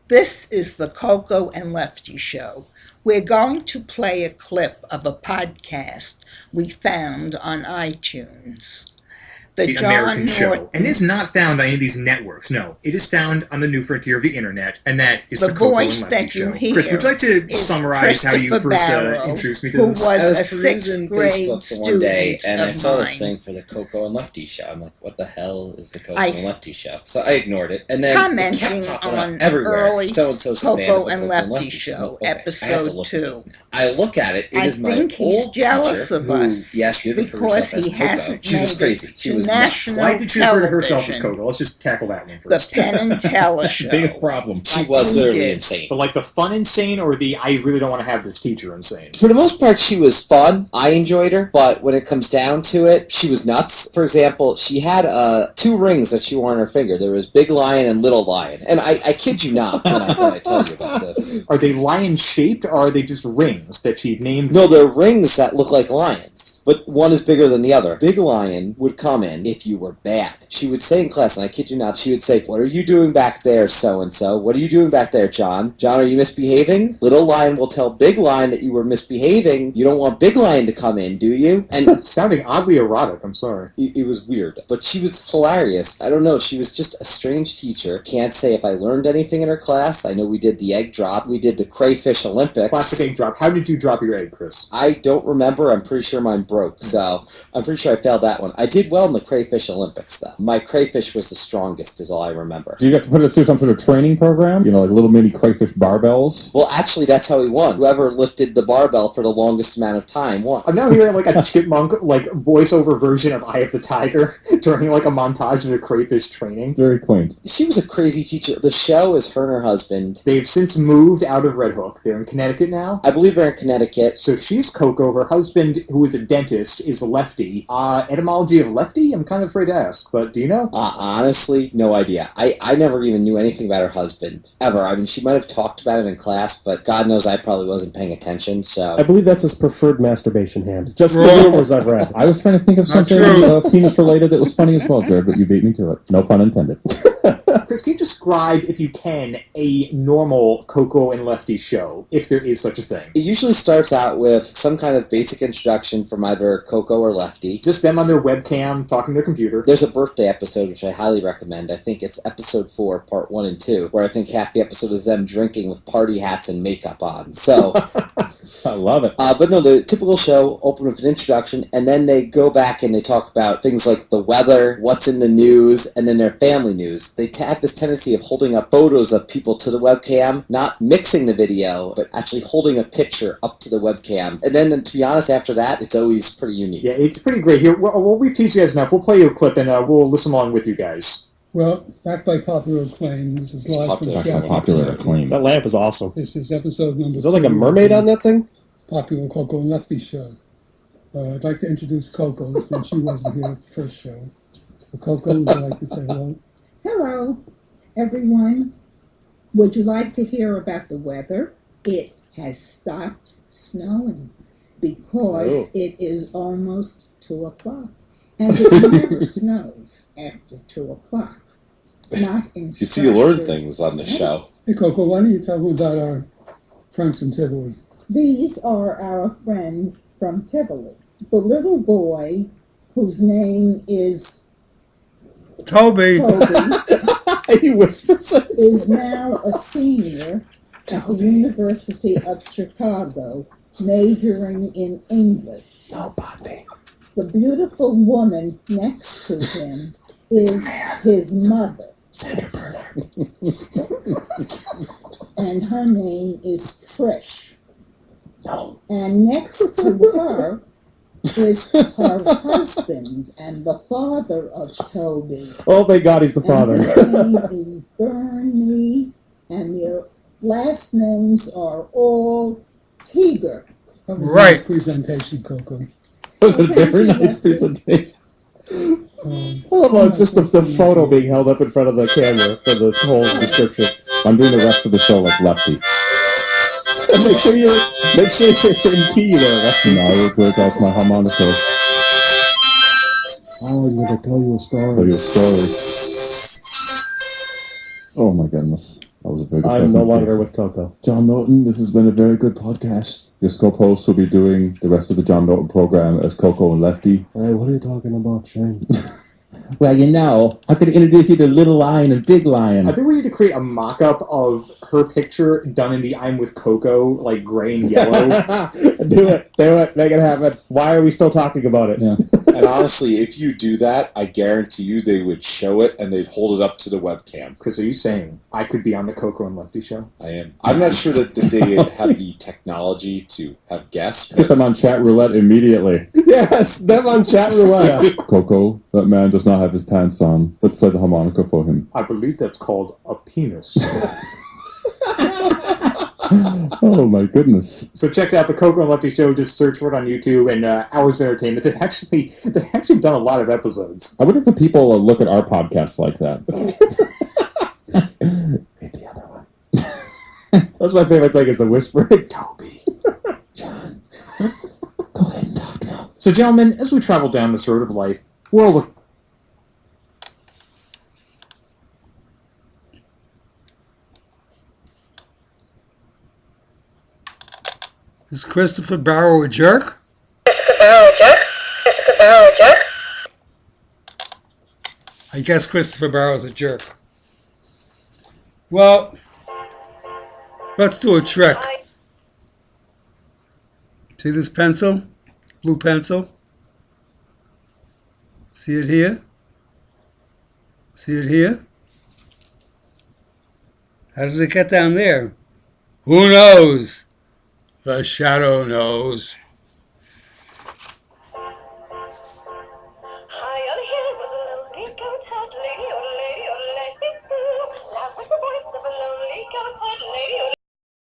This is the Coco and Lefty Show. We're going to play a clip of a podcast we found on iTunes. The American show, and is not found on any of these networks. No, it is found on the new frontier of the internet, and that is the Coco and Lefty show. Chris, would you like to summarize how you first introduced me to this? I was perusing Facebook for one day, and I saw this thing for the Coco and Lefty show. I'm like, what the hell is the Coco and Lefty show? So I ignored it, and then commenting it kept on everywhere. So-and-so's a fan of Coco and Lefty show, episode 2. I look at it. It is my old teacher who, yes, you refer herself as Coco. She was crazy. She was nuts. Why did she refer to herself as Coco? Let's just tackle that one first. The Penn and Teller show. Biggest problem. She was literally insane. But like the fun insane or the I really don't want to have this teacher insane? For the most part, she was fun. I enjoyed her. But when it comes down to it, she was nuts. For example, she had 2 rings that she wore on her finger. There was Big Lion and Little Lion. And I kid you not when I tell you about this. Are they lion-shaped or are they just rings that she named? No, they're rings that look like lions. But one is bigger than the other. Big Lion would come in if you were bad. She would say in class, and I kid you not, she would say, "What are you doing back there, so-and-so? What are you doing back there, John? John, are you misbehaving?" Little Lion will tell Big Lion that you were misbehaving. You don't want Big Lion to come in, do you? And it's sounding oddly erotic, I'm sorry. It was weird, but she was hilarious. I don't know, she was just a strange teacher. Can't say if I learned anything in her class. I know we did the egg drop. We did the crayfish Olympics. Classic egg drop. How did you drop your egg, Chris? I don't remember. I'm pretty sure mine broke, so I'm pretty sure I failed that one. I did well in the crayfish Olympics, though. My crayfish was the strongest, is all I remember. Do you have to put it through some sort of training program? You know, like little mini crayfish barbells? Well, actually, that's how he won. Whoever lifted the barbell for the longest amount of time won. I'm now hearing like a chipmunk, like voiceover version of Eye of the Tiger during like a montage of the crayfish training. Very quaint. She was a crazy teacher. The show is her and her husband. They've since moved out of Red Hook. They're in Connecticut now. I believe they're in Connecticut. So she's Coco. Her husband, who is a dentist, is Lefty. Etymology of Lefty? I'm kind of afraid to ask, but do you know? Honestly, no idea. I never even knew anything about her husband, ever. I mean, she might have talked about him in class, but God knows I probably wasn't paying attention, so... I believe that's his preferred masturbation hand. Just the rumors I've read. I was trying to think of something penis-related that was funny as well, Jared, but you beat me to it. No pun intended. Chris, can you describe, if you can, a normal Coco and Lefty show, if there is such a thing? It usually starts out with some kind of basic introduction from either Coco or Lefty. Just them on their webcam, talking to their computer. There's a birthday episode, which I highly recommend. I think it's episode 4, part 1 and 2, where I think half the episode is them drinking with party hats and makeup on. So... I love it. But no, the typical show open with an introduction, and then they go back and they talk about things like the weather, what's in the news, and then their family news. They have this tendency of holding up photos of people to the webcam, not mixing the video, but actually holding a picture up to the webcam. And then, to be honest, after that, it's always pretty unique. Yeah, it's pretty great. Here, well, we've teased you guys enough. We'll play you a clip, and we'll listen along with you guys. Well, backed by popular acclaim, this is live from Chicago. Popular acclaim. That lamp is awesome. This is episode number 2. Is there like a mermaid on that thing? Popular Coco and Lefty show. I'd like to introduce Coco since she wasn't here at the first show. So Coco, would you like to say hello? Hello, everyone. Would you like to hear about the weather? It has stopped snowing because it is almost 2 o'clock. And it never snows after 2 o'clock. Not in You see, you learn things on the show. Hey, Coco, why don't you tell me about our friends from Tivoli? These are our friends from Tivoli. The little boy, whose name is Toby. He whispers it. Is now a senior at the University of Chicago, majoring in English. No, Bonnie. The beautiful woman next to him is his mother. Sandra Bernard. And her name is Trish. No. And next to her is her husband and the father of Toby. Oh, thank God he's the father. And his name is Bernie, and their last names are all Tiger. That was a nice presentation, Coco. It was a very nice presentation. Well, it's just the photo being held up in front of the camera for the whole description. I'm doing the rest of the show like Lefty. Make sure you're in key there, Lefty. No, I will break off my harmonica. Oh, I'm going to tell you a story. Tell you a story. Oh my goodness. That was a very good I'm no longer presentation. with Coco. John Norton, this has been a very good podcast. Your scope host will be doing the rest of the John Norton program as Coco and Lefty. Hey, what are you talking about, Shane? Well, you know, I'm going to introduce you to Little Lion and Big Lion. I think we need to create a mock-up of her picture done in the I'm with Coco, like gray and yellow. Do it, make it happen. Why are we still talking about it? Yeah. And honestly, if you do that, I guarantee you they would show it and they'd hold it up to the webcam. Chris, are you saying I could be on the Coco and Lefty show? I am. I'm not sure that they have the technology to have guests. Get them on chat roulette immediately. Yes, them on chat roulette. Coco, that man does not have his pants on. Let's play the harmonica for him. I believe that's called a penis. Oh my goodness. So check out the Coco and Lefty show. Just search for it on YouTube and Hours of Entertainment. They've actually done a lot of episodes. I wonder if the people look at our podcast like that. Hit the other one. That's my favorite thing is the whispering. Toby. John, go ahead and talk now. So gentlemen, as we travel down this road of life, we're all Is Christopher Barrow a jerk? Christopher Barrow a jerk? Christopher Barrow a jerk? I guess Christopher Barrow's a jerk. Well, let's do a trick. See this pencil? Blue pencil? See it here? See it here? How did it get down there? Who knows? The shadow knows.